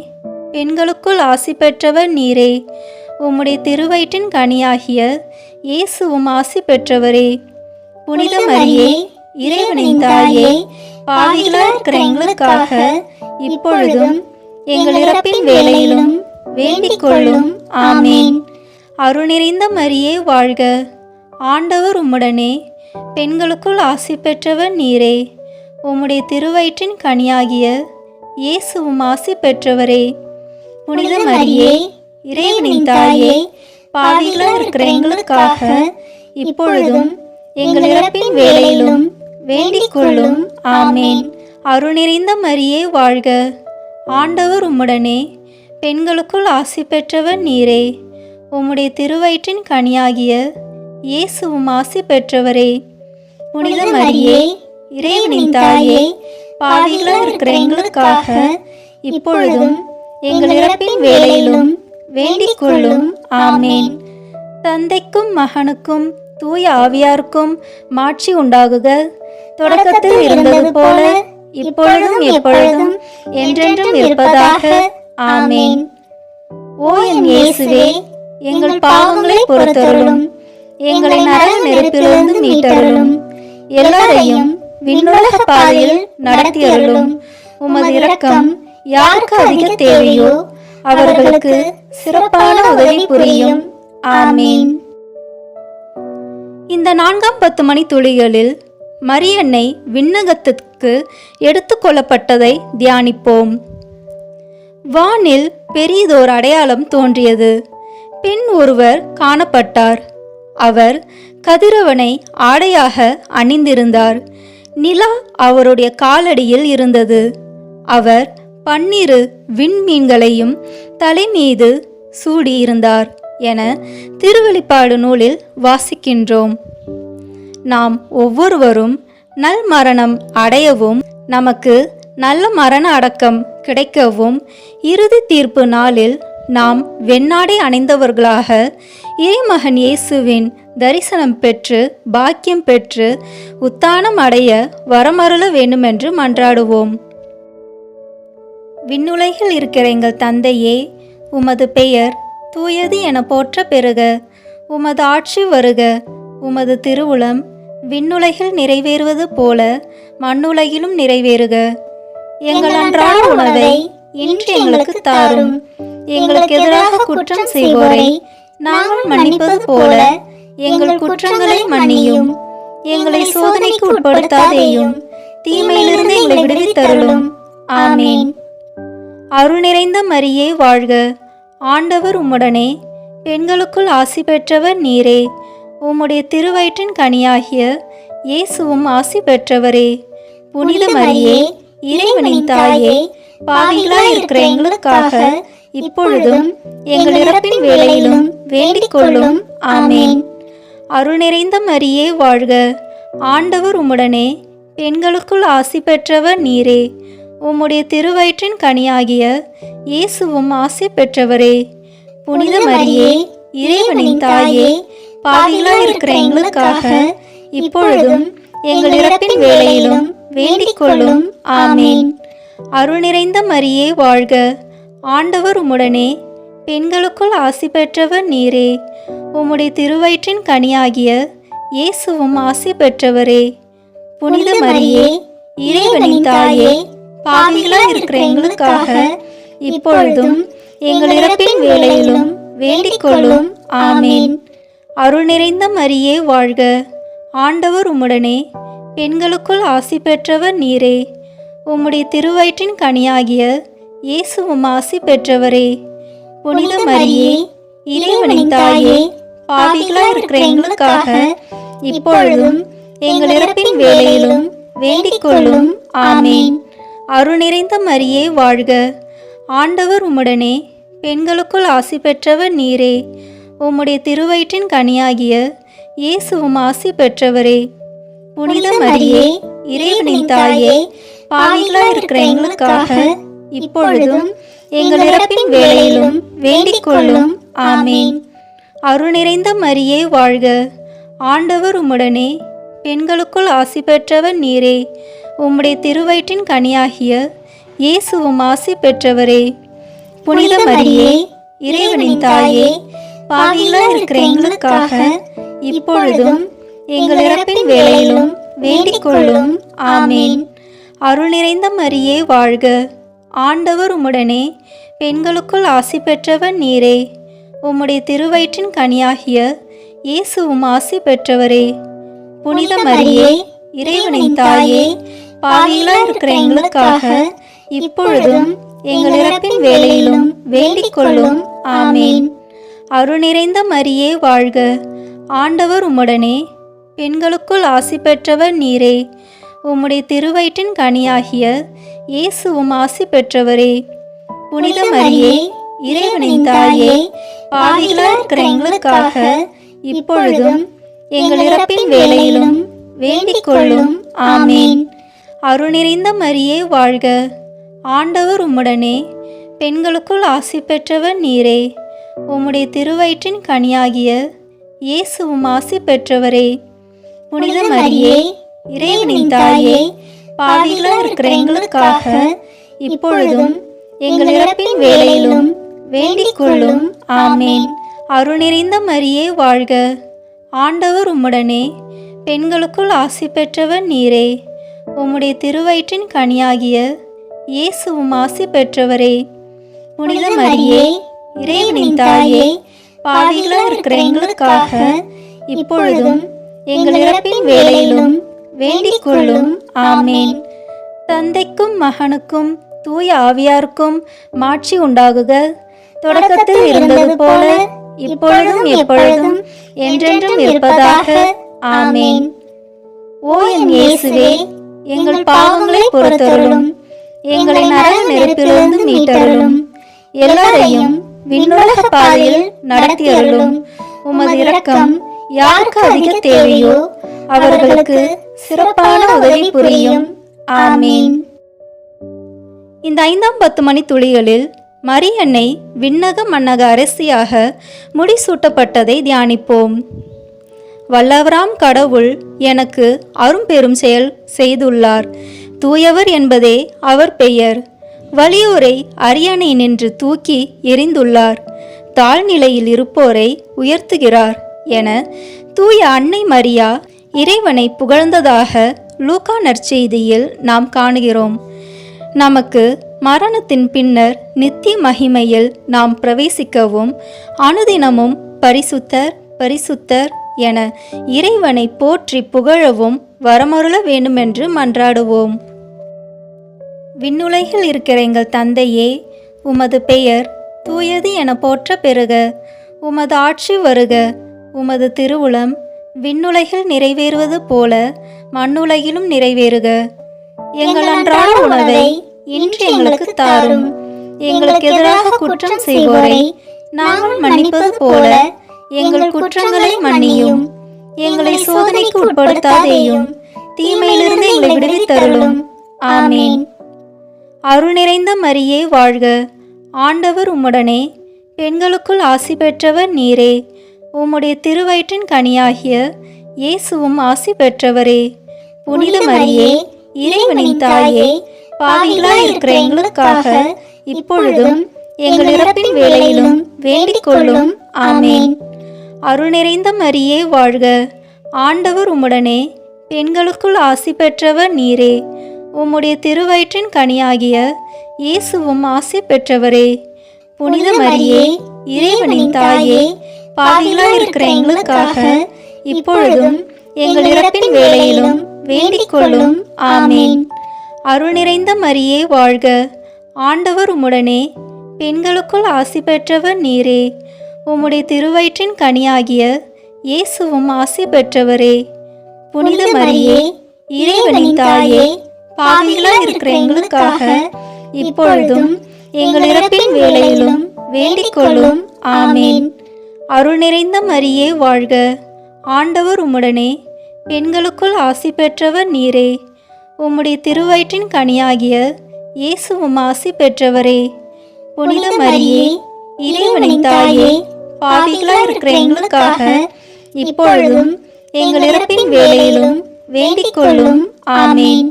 பெண்களுக்குள் ஆசி பெற்றவர் நீரே. உம்முடைய திருவயிற்றின் கனியாகிய இயேசுவும் ஆசி பெற்றவரே. புனித மரியே, இறைவனின் தாயே, பாவிகளாய் இருக்கிற எங்களுக்காக இப்பொழுதும் எங்கள் இறப்பின் வேளையிலும் வேண்டிக் கொள்ளும். ஆமேன். அருள் நிறைந்த மரியே வாழ்க, ஆண்டவர் உம்முடனே, பெண்களுக்குள் ஆசி பெற்றவர் நீரே. உம்முடைய திருவயிற்றின் கனியாகிய இயேசுவும் ஆசி பெற்றவரே. புனித மரியே, இறைவனின் தாயே, பாவிகளாய் இருக்கிற எங்களுக்காக இப்பொழுதும் எங்கள் இறப்பின் வேளையிலும் வேண்டிக் கொள்ளும். ஆமேன். அருள் நிறைந்த மரியே வாழ்க, ஆண்டவர் உம்முடனே, பெண்களுக்குள் ஆசி பெற்றவர் நீரே. உம்முடைய திருவயிற்றின் கனியாகிய இயேசுவும் ஆசி பெற்றவரே. புனித மரியே, இறைவனின் தாயே, பாவிகளாய் இருக்கிற எங்களுக்காக இப்பொழுதும் எங்கள் இறப்பின் வேளையிலும் வேண்டிக் கொள்ளும். ஆமேன். தந்தைக்கும் மகனுக்கும் தூய ஆவியாருக்கும் மாட்சி உண்டாகுக. தொடக்கத்தில் இருந்தது போல இப்பொழுதும் எப்பொழுதும் என்றென்றும் இருப்பதாக. ஆமேன். ஓ என் இயேசுவே, எங்கள் பாவங்களை பொறுத்தருளும், எங்களை நரக நெருப்பிலிருந்து மீட்டருளும், எல்லாரையும் விண்ணுலக பாதையில் நடத்தியருளும். உமது இரக்கம் யாருக்கு அதிக தேவையோ அவர்களுக்கு சிறப்பான உதவி புரியும். ஆமேன். இந்த 4ஆம் 10 மணி துளிகளில் மரியன்னை விண்ணகத்துக்கு எடுத்து கொள்ளப்பட்டதை தியானிப்போம். வானில் பெரியதோர் அடையாளம் தோன்றியது. பெண் ஒருவர் காணப்பட்டார். அவர் கதிரவனை ஆடையாக அணிந்திருந்தார். நிலா அவருடைய காலடியில் இருந்தது. அவர் 12 விண்மீன்களையும் தலை மீது சூடியிருந்தார் என திருவெளிப்பாடு நூலில் வாசிக்கின்றோம். நாம் ஒவ்வொருவரும் நல் மரணம் அடையவும் நமக்கு நல்ல மரண அடக்கம் கிடைக்கவும் இறுதி தீர்ப்பு நாளில் நாம் வெண்ணாடை அணிந்தவர்களாக இறைமகன் இயேசுவின் தரிசனம் பெற்று பாக்கியம் பெற்று உத்தானம் அடைய வரமருள வேண்டுமென்று மன்றாடுவோம். விண்ணுலகில் இருக்கிற எங்கள் தந்தையே, உமது பெயர் தூயது என போற்ற பெறுக. உமது ஆட்சி வருக. உமது திருவுளம் விண்ணுலகில் நிறைவேறுவது போல மண்ணுலகிலும் நிறைவேறுக. எங்கள் அன்றாட உணவை இன்று எங்களுக்கு தாரும். எங்களுக்கு எதிராக குற்றம் செய்வோரை நாங்கள் மன்னிப்பது போல எங்கள் குற்றங்களை மன்னியும். எங்களை சோதனைக்கு உட்படுத்தாதேயும், தீமையிலிருந்து எங்களை விடுவித்தருளும். ஆமேன். அருள் நிறைந்த மரியே வாழ்க. ஆண்டவர் உம்முடனே, பெண்களுக்குள் ஆசி பெற்றவர் நீரே. உம்முடைய திருவயிற்றின் கனியாகிய இயேசுவும் ஆசி பெற்றவரே. புனித மரியே, இறைவனின் தாயே, பாவிகளாய் இருக்கிற எங்களுக்காக இப்பொழுதும் எங்கள் இறப்பின் வேளையிலும் வேண்டிக் கொள்ளும். ஆமேன். அருள் நிறைந்த மரியே வாழ்க. ஆண்டவர் உம்முடனே, பெண்களுக்குள் ஆசி பெற்றவர் நீரே. உம்முடைய திருவயிற்றின் கனியாகிய இயேசுவும் ஆசி பெற்றவரே. புனித மரியே, இறைவனின் தாயே, பாவிகளாய் இருக்கிற எங்களுக்காக இப்பொழுதும் எங்கள் இறப்பின் வேளையிலும் வேண்டிக் கொள்ளும். ஆமேன். அருள் நிறைந்த மரியே வாழ்க. ஆண்டவர் உம்முடனே, பெண்களுக்குள் ஆசி பெற்றவர் நீரே. உம்முடைய திருவயிற்றின் கனியாகிய இயேசுவும் ஆசி பெற்றவரே. புனித மரியே, இறைவனின் தாயே, பாவிகளாய் இருக்கிற எங்களுக்காக இப்பொழுதும் எங்கள் இறப்பின் வேளையிலும் வேண்டிக் கொள்ளும். ஆமேன். அருள் நிறைந்த மரியே வாழ்க. ஆண்டவர் உம்முடனே, பெண்களுக்குள் ஆசி பெற்றவர் நீரே. உம்முடைய திருவயிற்றின் கனியாகிய இயேசுவும் ஆசி பெற்றவரே. புனித மரியே, இறைவனின் தாயே, பாவிகளாய் இருக்கிற எங்களுக்காக இப்பொழுதும் எங்கள் இறப்பின் வேளையிலும் வேண்டிக் கொள்ளும். ஆமேன். அருள் நிறைந்த மரியே வாழ்க. ஆண்டவர் உம்முடனே, பெண்களுக்குள் ஆசி பெற்றவர் நீரே. உம்முடைய திருவயிற்றின் கனியாகிய இயேசுவும் ஆசி பெற்றவரே. புனித மரியே, இறைவனின் தாயே, பாவிகளாய் இருக்கிற எங்களுக்காக இப்பொழுதும் எங்கள் இறப்பின் வேளையிலும் வேண்டிக் கொள்ளும். ஆமேன். அருள் நிறைந்த மரியே வாழ்க. ஆண்டவர் உம்முடனே, பெண்களுக்குள் ஆசி பெற்றவர் நீரே. உம்முடைய திருவயிற்றின் கனியாகிய இயேசுவும் ஆசி பெற்றவரே. புனித மரியே, இறைவனின் தாயே, பாவிகளாய் இருக்கிற எங்களுக்காக இப்பொழுதும் எங்கள் இறப்பின் வேளையிலும் வேண்டிக் கொள்ளும். ஆமேன். அருள் நிறைந்த மரியே வாழ்க. ஆண்டவர் உம்முடனே, பெண்களுக்குள் ஆசி பெற்றவர் நீரே. உம்முடைய திருவயிற்றின் கனியாகிய இயேசுவும் ஆசி பெற்றவரே. புனித மரியே, இறைவனின் தாயே, பாவிகளாய் இருக்கிற எங்களுக்காக இப்பொழுதும் எங்கள் இறப்பின் வேளையிலும் வேண்டிக் கொள்ளும். ஆமேன். அருள் நிறைந்த மரியே வாழ்க. ஆண்டவர் உம்முடனே, பெண்களுக்குள் ஆசி பெற்றவர் நீரே. உம்முடைய திருவயிற்றின் கனியாகிய இயேசுவும் ஆசி பெற்றவரே. புனித மரியே, இறைவனின் தாயே, பாவிகளாய் இருக்கிற எங்களுக்காக இப்பொழுதும் எங்கள் இறப்பின் வேளையிலும் வேண்டிக் கொள்ளும். ஆமேன். அருள் நிறைந்த மரியே வாழ்க. ஆண்டவர் உம்முடனே, பெண்களுக்குள் ஆசி பெற்றவர் நீரே. உம்முடைய திருவயிற்றின் கனியாகிய இயேசுவும் ஆசி பெற்றவரே. புனித மரியே, இறைவனின் தாயே, பாவிகளாய் இருக்கிற எங்களுக்காக இப்பொழுதும் எங்கள் இறப்பின் வேளையிலும் வேண்டிக் கொள்ளும். ஆமேன். அருள் நிறைந்த மரியே வாழ்க. ஆண்டவர் உம்முடனே, பெண்களுக்குள் ஆசி பெற்றவர் நீரே. உம்முடைய திருவயிற்றின் கனியாகிய இயேசுவும் ஆசி பெற்றவரே. புனித மரியே, இறைவனின் தாயே, பாவிகளாய் இருக்கிற எங்களுக்காக இப்பொழுதும் எங்கள் இறப்பின் வேளையிலும் வேண்டிக் கொள்ளும். ஆமேன். தந்தைக்கும் மகனுக்கும் தூய ஆவியாருக்கும் மாட்சி உண்டாகுக. தொடக்கத்தில் இருந்தது போல இப்பொழுதும் எப்பொழுதும் என்றென்றும் இருப்பதாக. ஆமேன். ஓ என் இயேசுவே, எங்கள் பாவங்களை பொறுத்தருளும். எங்களை நரக நெருப்பிலிருந்து மீட்டருளும். எல்லாரையும் விண்ணுலக பாதையில் நடத்தி அருளும். உமது இரக்கம் யாருக்கு அதிக தேவையோ அவர்களுக்கு சிறப்பான உதவி புரியும். ஆமீன். இந்த 5ஆம் 10 மணி துளிகளில் மரியன்னை விண்ணக மன்னக அரசியாக முடிசூட்டப்பட்டதை தியானிப்போம். வல்லவராம் கடவுள் எனக்கு அரும்பெரும் செயல் செய்துள்ளார். தூயவர் என்பதே அவர் பெயர். வலியோரை அரியணை நின்று தூக்கி எறிந்துள்ளார். தாழ்நிலையில் இருப்போரை உயர்த்துகிறார் என தூய அன்னை மரியா இறைவனை புகழ்ந்ததாக லூக்கா நற்செய்தியில் நாம் காணுகிறோம். நமக்கு மரணத்தின் பின்னர் நித்திய மகிமையில் நாம் பிரவேசிக்கவும் அனுதினமும் பரிசுத்தர் பரிசுத்தர் என இறைவனை போற்றி புகழவும் வரமருள வேண்டுமென்று மன்றாடுவோம். விண்ணுலகில் இருக்கிற எங்கள் தந்தையே, உமது பெயர் தூயது என போற்ற பெறுக. உமது ஆட்சி வருக. உமது திருவுளம் விண்ணுலகில் நிறைவேறுவது போல மண்ணுலகிலும் நிறைவேறுக. எங்கள் அன்றாட உணவை இன்று எங்களுக்கு தாரும். எங்களுக்கு எதிராக குற்றம் செய்வோரை நாங்கள் மன்னிப்பது போல எங்கள் குற்றங்களை மன்னியும். எங்களை சோதனைக்கு உட்படுத்தாதேயும், தீமையிலிருந்து எங்களை விடுவித்தருளும். ஆமீன். அருள் நிறைந்த மரியே வாழ்க. ஆண்டவர் உம்முடனே, பெண்களுக்குள் ஆசி பெற்றவர் நீரே. உம்முடைய திருவயிற்றின் கனியாகிய இயேசுவும் ஆசி பெற்றவரே. புனித மரியே, இறைவனின் தாயே, பாவிகளாய் இருக்கிற எங்களுக்காக இப்பொழுதும் எங்கள் இறப்பின் வேளையிலும் வேண்டிக் கொள்ளும். ஆமீன். அருள் நிறைந்த மரியே வாழ்க. ஆண்டவர் உம்முடனே, பெண்களுக்குள் ஆசி பெற்றவர் நீரே. உம்முடைய திருவயிற்றின் கனியாகிய இயேசுவும் ஆசி பெற்றவரே. புனித மரியே, இறைவனின் தாயே, பாவிகளாய் இருக்கிற எங்களுக்காக இப்பொழுதும் எங்கள் இறப்பின் வேளையிலும் வேண்டிக் கொள்ளும். ஆமீன். அருள் நிறைந்த மரியே வாழ்க. ஆண்டவர் உம்முடனே, பெண்களுக்குள் ஆசி பெற்றவர் நீரே. உம்முடைய திருவயிற்றின் கனியாகிய இயேசுவும் ஆசி பெற்றவரே. புனித மரியே, இறைவனின் தாயே, பாவிகளாய் இருக்கிற எங்களுக்காக இப்பொழுதும் எங்கள் இறப்பின் வேளையிலும் வேண்டிக் கொள்ளும். ஆமீன். அருள் நிறைந்த மரியே வாழ்க. ஆண்டவர் உம்முடனே, பெண்களுக்குள் ஆசி பெற்றவர் நீரே. உம்முடைய திருவயிற்றின் கனியாகிய இயேசுவும் ஆசி பெற்றவரே. புனித மரியே, இறைவனின் தாயே, பாவிகளாய் இருக்கிற எங்களுக்காக இப்பொழுதும் எங்கள் இறப்பின் வேளையிலும் வேண்டிக் கொள்ளும். ஆமீன்.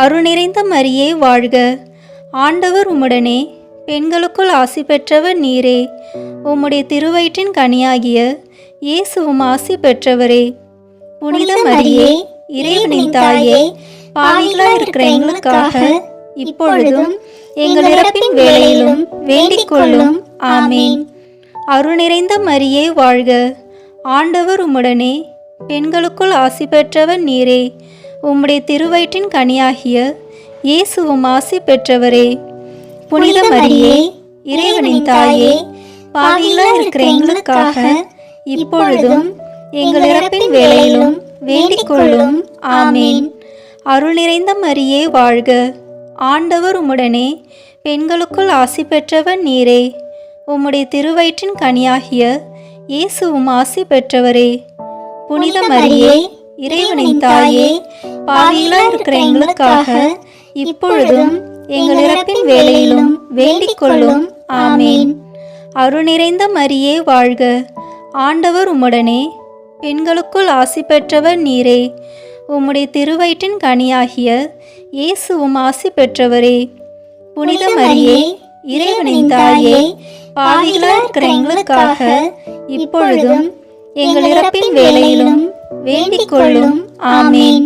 அருள் நிறைந்த மரியே வாழ்க. ஆண்டவர் உம்முடனே, பெண்களுக்குள் ஆசி பெற்றவர் நீரே. உம்முடைய திருவயிற்றின் கனியாகிய இயேசுவும் ஆசி பெற்றவரே. புனித மரியே, இறைவனின் தாயே, பாவிகளாய் இருக்கிற எங்களுக்காக இப்பொழுதும் எங்கள் இறப்பின் வேளையிலும் வேண்டிக் கொள்ளும். ஆமீன். அருள் நிறைந்த மரியே வாழ்க. ஆண்டவர் உம்முடனே, பெண்களுக்குள் ஆசி பெற்றவர் நீரே. உம்முடைய திருவயிற்றின் கனியாகிய இயேசுவும் ஆசி பெற்றவரே. புனித மரியே, இறைவனின் தாயே, பாவிகளாய் இருக்கிற எங்களுக்காக இப்பொழுதும் எங்கள் இறப்பின் வேளையிலும் வேண்டிக் கொள்ளும். ஆமீன். அருள் நிறைந்த மரியே வாழ்க. ஆண்டவர் உம்முடனே, பெண்களுக்குள் ஆசி பெற்றவர் நீரே. உம்முடைய திருவயிற்றின் கனியாகிய இயேசுவும் ஆசி பெற்றவரே. புனித மரியே, இறைவனின் தாயே, பாவிகளாய் இருக்கிற எங்களுக்காக இப்பொழுதும் எங்கள் இறப்பின் வேளையிலும் வேண்டிக் கொள்ளும். ஆமீன். அருள் நிறைந்த மரியே வாழ்க. ஆண்டவர் உம்முடனே, பெண்களுக்குள் ஆசி பெற்றவர் நீரே. உம்முடைய திருவயிற்றின் கனியாகிய இயேசுவும் ஆசி பெற்றவரே. புனித மரியே, இறைவனின் தாயே, பாவிகளாய் இருக்கிற எங்களுக்காக இப்பொழுதும் எங்கள் இறப்பின் வேளையிலும் வேண்டிக் கொள்ளும். ஆமீன்.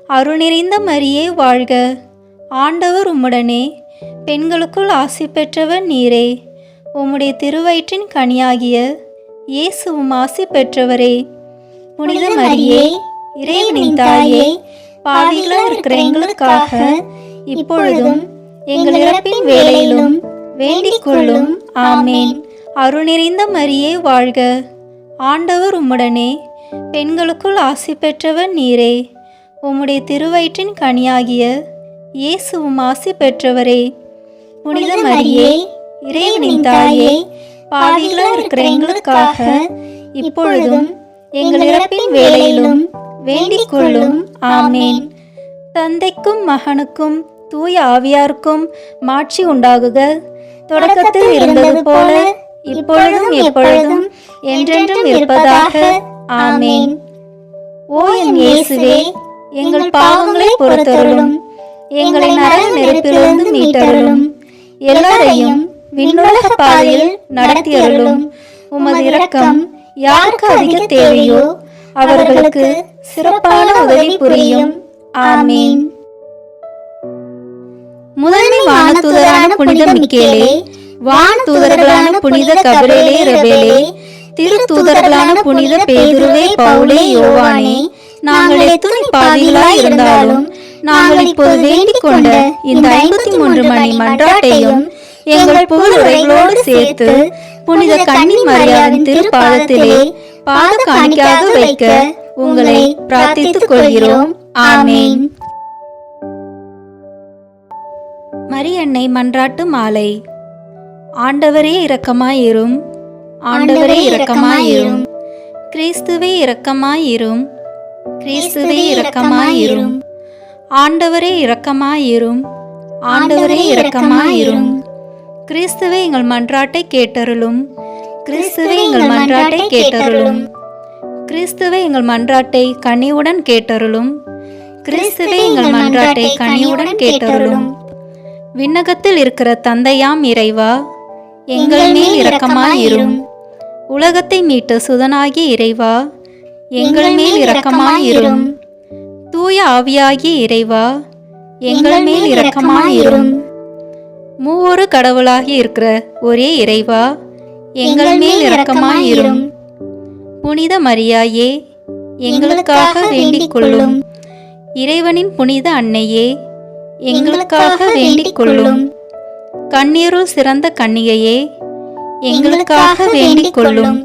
அருள் நிறைந்த மரியே வாழ்க. ஆண்டவர் உம்முடனே, பெண்களுக்குள் ஆசி பெற்றவர் நீரே. உம்முடைய திருவயிற்றின் கனியாகிய இயேசுவும் ஆசி பெற்றவரே. புனித மரியே, இறைவனின் தாயே, பாவிகளாய் இருக்கிற எங்களுக்காக இப்பொழுதும் எங்கள் இறப்பின் வேளையிலும் வேண்டிக் கொள்ளும். ஆமீன். அருள் நிறைந்த மரியே வாழ்க. ஆண்டவர் உம்முடனே, பெண்களுக்குள் ஆசி பெற்றவர் நீரே. உம்முடைய திருவயிற்றின் கனியாகிய இயேசுவும் ஆசி பெற்றவரே. புனித மரியே, இறைவனின் தாயே, பாவிகளாய் இருக்கிற எங்களுக்காக இப்பொழுதும் எங்கள் இறப்பின் வேளையிலும் வேண்டிக் கொள்ளும். ஆமேன். தந்தைக்கும் மகனுக்கும் தூய ஆவியாருக்கும் மாட்சி உண்டாகுக. தொடக்கத்தில் இருந்தது போல இப்பொழுதும் எப்பொழுதும் என்றென்றும் இருப்பதாக. ஆமேன். ஓ என் இயேசுவே, எங்கள் பாவங்களை பொறுத்தருளும், எங்களை நரக நெருப்பிலிருந்து மீட்டருளும், எல்லாரையும் விண்ணுலக பாதையில் நடத்தியருளும். உமது இரக்கம் யாருக்கு அதிக தேவையோ அவர்களுக்கு சிறப்பான உதவி புரியும். ஆமேன். முதன்மை வானதூதரான புனித மிக்கேலே, வானதூதர்களான புனித கபிரேலே ரபேலே, திரு தூதர்களான புனித பேதுருவே பவுலே யோவானே, நாங்கள் எத்துணை பாவிகளாய் இருந்தாலும் நாங்கள் இப்போது வேண்டிக் கொண்ட இந்த 53 மணி மன்றாட்டையும் எங்கள் புகழுரைகளோடு சேர்த்து புனித கன்னி மரியாவின் திருப்பாதத்திலே பாத காணிக்கையாக வைக்க உங்களை பிரார்த்தித்துக் கொள்கிறோம். ஆமேன். மரியன்னை மன்றாட்டு மாலை. ஆண்டவரே இரக்கமாயிரும், ஆண்டவரே இரக்கமாயிரும், கிறிஸ்துவே இரக்கமாயிரும், கிறிஸ்துவே இரக்கமாயிரும், ஆண்டவரே இரக்கமாயிரும், ஆண்டவரே இரக்கமாயிரும், கிறிஸ்துவே எங்கள் மன்றாட்டை கேட்டருளும், கிறிஸ்துவே எங்கள் மன்றாட்டை கேட்டருளும், கிறிஸ்துவே எங்கள் மன்றாட்டை கனிவுடன் கேட்டருளும், கிறிஸ்துவே எங்கள் மன்றாட்டை கனிவுடன் கேட்டருளும். விண்ணகத்தில் இருக்கிற தந்தையாம் இறைவா, எங்கள் மேல் இரக்கமாயிரும். உலகத்தை மீட்ட சுதனாகிய இறைவா, எங்கள் மேல் இரக்கமாயிரும். தூய ஆவியாகிய இறைவா, எங்கள் மேல் இரக்கமாயிரும். மூவொரு கடவுளாகி இருக்கிற ஒரே இறைவா, எங்கள் மேல் இரக்கமாயிரும். புனித மரியாயே, எங்களுக்காக வேண்டிக் கொள்ளும். இறைவனின் புனித அன்னையே, எங்களுக்காக வேண்டிக் கொள்ளும். கண்ணீருள் சிறந்த கன்னிகையே, எங்களுக்காக வேண்டிக் கொள்ளும்.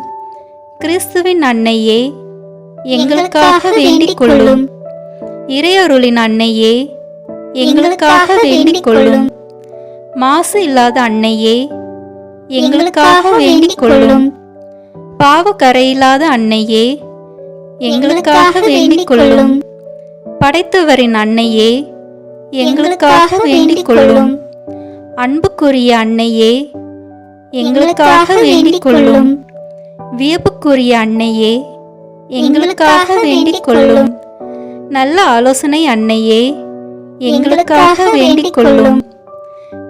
கிறிஸ்துவின் அன்னையே, எங்களுக்காக வேண்டிக் கொள்ளும். இறையருளின் அன்னையே, எங்களுக்காக வேண்டிக் கொள்ளும். மாசு இல்லாத அன்னையே, எங்களுக்காக வேண்டிக் கொள்ளும். பாவ கரையில்லாத அன்னையே, எங்களுக்காக வேண்டிக் கொள்ளும். படைத்தவரின் அன்னையே, எங்களுக்காக வேண்டிக் கொள்ளும். அன்புக்குரிய அன்னையே, எங்களுக்காக வேண்டிக் கொள்ளும். வியப்புக்குரிய அன்னையே, எங்களுக்காக வேண்டிக் கொள்ளும். நல்ல ஆலோசனை அன்னையே, எங்களுக்காக வேண்டிக் கொள்ளும்.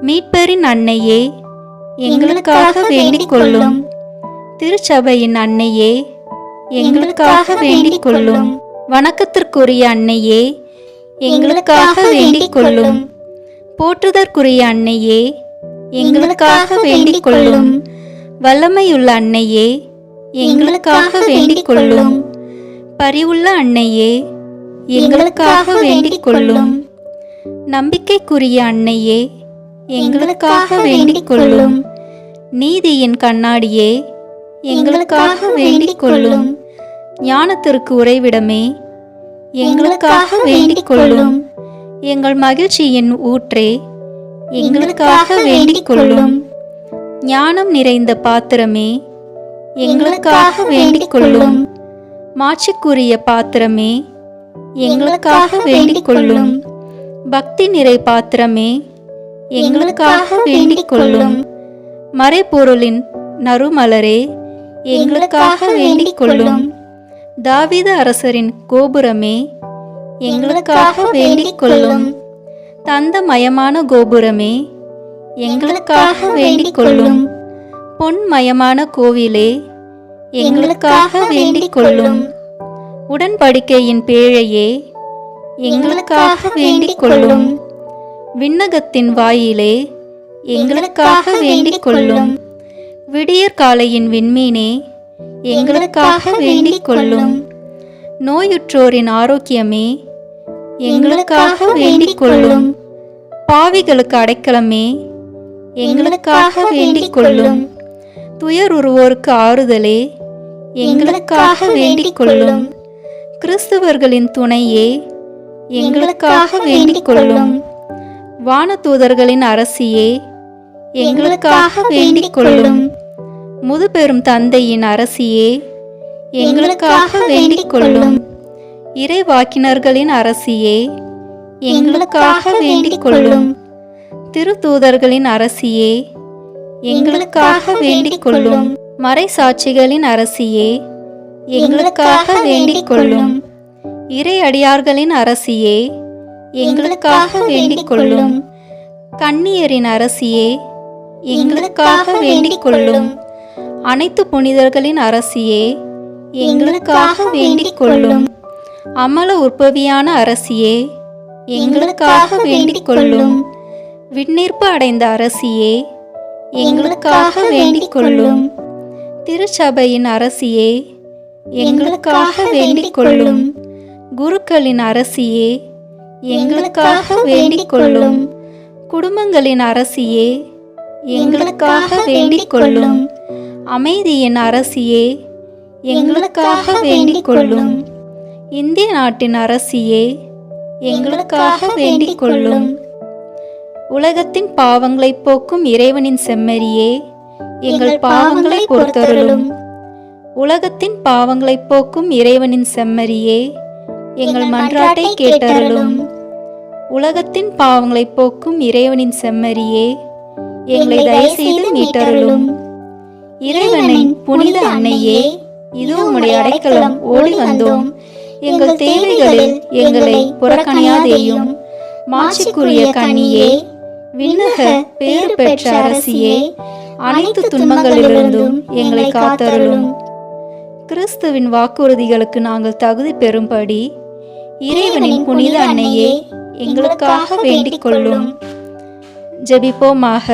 மீட்பரின் அன்னையே, எங்களுக்காக வேண்டிக் கொள்ளும். திருச்சபையின் அன்னையே, எங்களுக்காக வேண்டிக் கொள்ளும். வணக்கத்திற்குரிய அன்னையே, எங்களுக்காக வேண்டிக் கொள்ளும். போற்றுதற்குரிய அன்னையே, எங்களுக்காக வேண்டிக் கொள்ளும். வல்லமையுள்ள அன்னையே, எங்களுக்காக வேண்டிக் கொள்ளும். பரிவுள்ள அன்னையே, எங்களுக்காக வேண்டிக் கொள்ளும். நம்பிக்கைக்குரிய அன்னையே, எங்களுக்காக வேண்டிக் கொள்ளும். நீதியின் கண்ணாடியே, எங்களுக்காக வேண்டிக் கொள்ளும். ஞானத்திற்கு உறைவிடமே, எங்களுக்காக வேண்டிக் கொள்ளும். எங்கள் மகிழ்ச்சியின் ஊற்றே, எங்களுக்காக வேண்டிக் கொள்ளும். ஞானம் நிறைந்த பாத்திரமே, எங்களுக்காக வேண்டிக் கொள்ளும். மாட்சிக்குரிய பாத்திரமே, எங்களுக்காக வேண்டிக் கொள்ளும். பக்தி நிறை பாத்திரமே, எங்களுக்காக வேண்டிக் கொள்ளும். மறைபொருளின் நறுமலரே, எங்களுக்காக வேண்டிக் கொள்ளும். தாவீது அரசரின் கோபுரமே, எங்களுக்காக வேண்டிக் கொள்ளும். தந்தமயமான கோபுரமே, எங்களுக்காக வேண்டிக் கொள்ளும். பொன்மயமான கோவிலே, எங்களுக்காக வேண்டிக் கொள்ளும். உடன்படிக்கையின் பேழையே, எங்களுக்காக வேண்டிக் கொள்ளும். விண்ணகத்தின் வாயிலே, எங்களுக்காக வேண்டிக் கொள்ளும். விடியற்காலையின் விண்மீனே, எங்களுக்காக வேண்டிக் கொள்ளும். நோயுற்றோரின் ஆரோக்கியமே, எங்களுக்காக வேண்டிக் கொள்ளும். பாவிகளுக்கு அடைக்கலமே, எங்களுக்காக வேண்டிக் கொள்ளும். துயருருவோருக்கு ஆறுதலே, எங்களுக்காக வேண்டிக் கொள்ளும். கிறிஸ்துவர்களின் துணையே, எங்களுக்காக வேண்டிக் கொள்ளும். வானதூதர்களின் அரசியே, எங்களுக்காக வேண்டிக் கொள்ளும். முதுபெரும் தந்தையின் அரசியே, எங்களுக்காக வேண்டிக் கொள்ளும். இறைவாக்கினர்களின் அரசியே, எங்களுக்காக வேண்டிக் கொள்ளும். திருத்தூதர்களின் அரசியே, எங்களுக்காக வேண்டிக் கொள்ளும். மறைசாட்சிகளின் அரசியே, எங்களுக்காக வேண்டிக் கொள்ளும். இறை அடியார்களின் அரசியே, எங்களுக்காக வேண்டிக் கொள்ளும். கன்னியரின் அரசியே, எங்களுக்காக வேண்டிக் கொள்ளும். அனைத்து புனிதர்களின் அரசியே, எங்களுக்காக வேண்டிக் கொள்ளும். அமல உற்பவியான அரசியே, எங்களுக்காக வேண்டிக் கொள்ளும். விண்ணீர்ப்பு அடைந்த அரசியே, எங்களுக்காக வேண்டிக் கொள்ளும். திருச்சபையின் அரசியே, எங்களுக்காக வேண்டிக் கொள்ளும். குருக்களின் அரசியே, எங்களுக்காக வேண்டிக் கொள்ளும். குடும்பங்களின் அரசியே, எங்களுக்காக வேண்டிக் கொள்ளும். அமைதியின் அரசியே, எங்களுக்காக வேண்டிக் கொள்ளும். இந்திய நாட்டின் அரசியே, எங்களுக்காக வேண்டிக் கொள்ளும். உலகத்தின் பாவங்களை போக்கும் இறைவனின் செம்மறியே, எங்கள் பாவங்களை பொறுத்தருளும். உலகத்தின் பாவங்களை போக்கும் இறைவனின் செம்மறியே, எங்கள் மன்றாட்டை கேட்டருளும். உலகத்தின் பாவங்களை போக்கும் இறைவனின் செம்மறியே, எங்களை தயவுசெய்து மீட்டருளும். இறைவனின் புனித அன்னையே, இதோ உம்முடைய அடைக்கலம் ஓடி வந்தோம். எங்கள் தேவைகளில் எங்களை புறக்கணியாதேயும். மாட்சிக்குரிய கன்னியே, விண்ணக பேறு பெற்ற அரசியே, அனைத்து துன்பங்களிலிருந்தும் எங்களை காத்தருளும். கிறிஸ்துவின் வாக்குறுதிகளுக்கு நாங்கள் தகுதி பெறும்படி இறைவனின் புனித அன்னையே, எங்களுக்காக வேண்டிக் கொள்ளும். ஜெபிப்போமாக.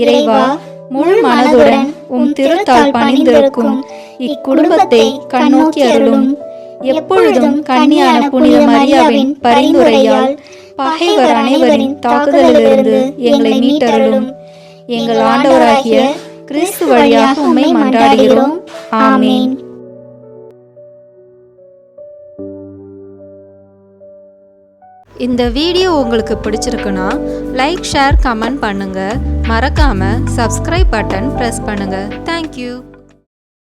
இறைவா, முழு மனதுடன் உம் திருத்தால் பணிந்திருக்கும் இக்குடும்பத்தை கண்ணோக்கி அருளும். எப்பொழுதும் கன்னியான புனித மரியாவின் பரிந்துரையால் பகைவர் அனைவரின் தாக்குதலிலிருந்து எங்களை மீட்டருளும். எங்கள் ஆண்டவராகிய கிறிஸ்து வழியாக உம்மை மன்றாடுகிறோம். ஆமீன். இந்த வீடியோ உங்களுக்கு பிடிச்சிருக்குன்னா லைக், ஷேர், கமெண்ட் பண்ணுங்க. மறக்காம சப்ஸ்கிரைப் பட்டன் பிரஸ் பண்ணுங்க. தேங்க்யூ.